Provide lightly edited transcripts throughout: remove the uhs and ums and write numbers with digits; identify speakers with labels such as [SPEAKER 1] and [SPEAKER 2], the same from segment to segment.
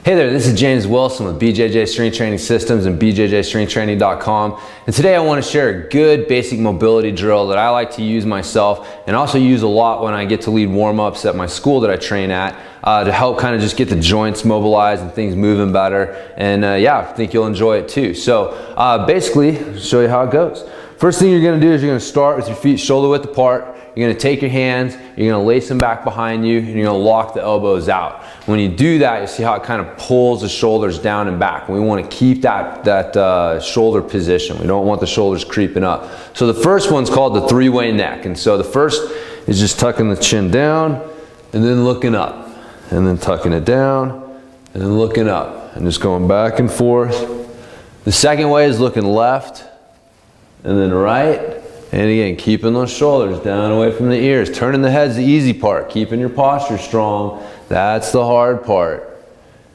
[SPEAKER 1] Hey there, this is James Wilson with BJJ Strength Training Systems and BJJStrengthTraining.com. And today I want to share a good basic mobility drill that I like to use myself and also use a lot when I get to lead warm-ups at my school that I train at to help kind of just get the joints mobilized and things moving better. And yeah, I think you'll enjoy it too. So basically, I'll show you how it goes. First thing you're going to do is you're going to start with your feet shoulder width apart. You're going to take your hands, you're going to lace them back behind you, and you're going to lock the elbows out. When you do that, you see how it kind of pulls the shoulders down and back. We want to keep that shoulder position. We don't want the shoulders creeping up. So the first one's called the three-way neck. And so the first is just tucking the chin down and then looking up. And then tucking it down and then looking up. And just going back and forth. The second way is looking left and then right. And again, keeping those shoulders down away from the ears. Turning the head's the easy part. Keeping your posture strong, that's the hard part.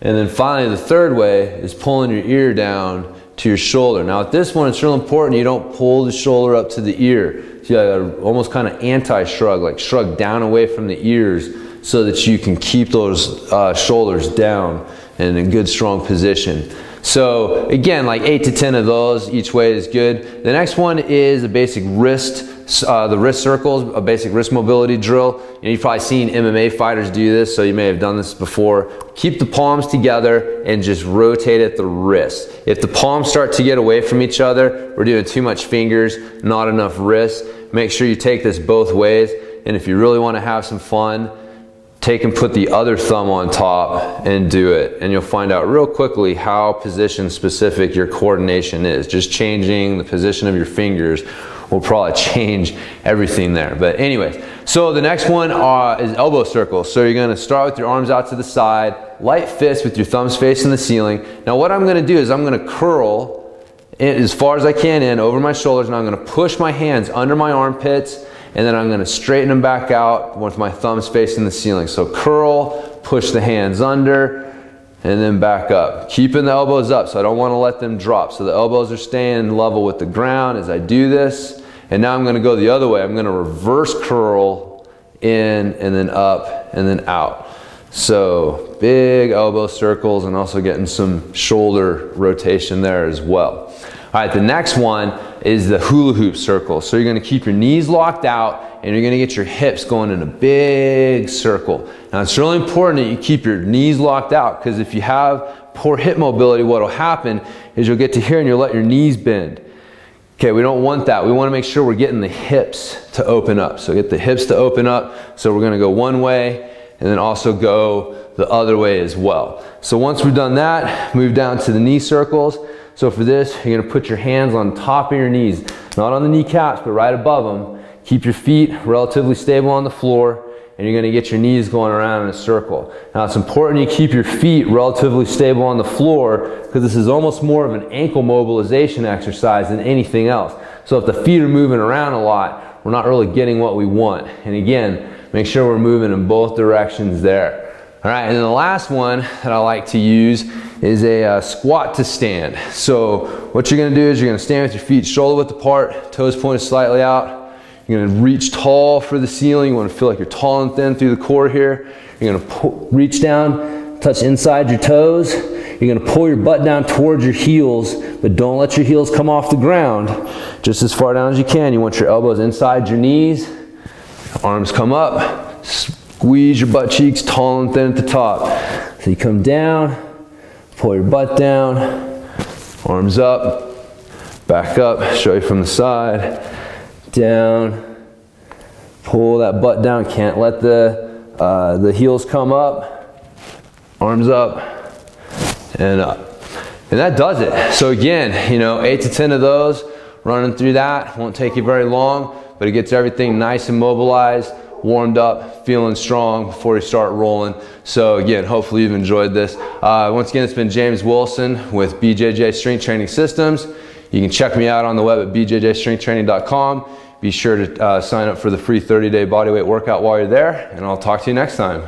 [SPEAKER 1] And then finally, the third way is pulling your ear down to your shoulder. Now with this one, it's real important you don't pull the shoulder up to the ear. So you got almost kind of anti-shrug, like shrug down away from the ears so that you can keep those shoulders down and in a good, strong position. So again, like 8 to 10 of those, each way is good. The next one is a basic wrist, the wrist circles, a basic wrist mobility drill. You've probably seen MMA fighters do this, so you may have done this before. Keep the palms together and just rotate at the wrist. If the palms start to get away from each other, we're doing too much fingers, not enough wrists. Make sure you take this both ways. And if you really want to have some fun, take and put the other thumb on top and do it. And you'll find out real quickly how position specific your coordination is. Just changing the position of your fingers will probably change everything there. But anyways, so the next one is elbow circles. So you're gonna start with your arms out to the side, light fist with your thumbs facing the ceiling. Now what I'm gonna do is I'm gonna curl in as far as I can in over my shoulders, and I'm gonna push my hands under my armpits, and then I'm going to straighten them back out with my thumbs facing the ceiling. So curl, push the hands under, and then back up. Keeping the elbows up, so I don't want to let them drop. So the elbows are staying level with the ground as I do this. And now I'm going to go the other way. I'm going to reverse curl in and then up and then out. So big elbow circles and also getting some shoulder rotation there as well. All right, the next one is the hula hoop circle. So you're gonna keep your knees locked out and you're gonna get your hips going in a big circle. Now it's really important that you keep your knees locked out, because if you have poor hip mobility, what'll happen is you'll get to here and you'll let your knees bend. Okay, we don't want that. We wanna make sure we're getting the hips to open up. So get the hips to open up. So we're gonna go one way and then also go the other way as well. So once we've done that, move down to the knee circles. So for this, you're gonna put your hands on top of your knees, not on the kneecaps, but right above them. Keep your feet relatively stable on the floor, and you're gonna get your knees going around in a circle. Now it's important you keep your feet relatively stable on the floor, because this is almost more of an ankle mobilization exercise than anything else. So if the feet are moving around a lot, we're not really getting what we want. And again, make sure we're moving in both directions there. All right, and then the last one that I like to use is a squat to stand. So what you're gonna do is you're gonna stand with your feet shoulder width apart, toes pointed slightly out. You're gonna reach tall for the ceiling. You wanna feel like you're tall and thin through the core here. You're gonna reach down, touch inside your toes. You're gonna pull your butt down towards your heels, but don't let your heels come off the ground. Just as far down as you can. You want your elbows inside your knees, arms come up, squeeze your butt cheeks tall and thin at the top. So you come down, pull your butt down, arms up, back up, show you from the side, down, pull that butt down, can't let the heels come up, arms up, and up. And that does it. So again, you know, 8 to 10 of those, running through that, won't take you very long, but it gets everything nice and mobilized, warmed up, feeling strong before you start rolling. So again, hopefully you've enjoyed this. Once again, it's been James Wilson with BJJ Strength Training Systems. You can check me out on the web at BJJStrengthTraining.com. Be sure to sign up for the free 30-day bodyweight workout while you're there, and I'll talk to you next time.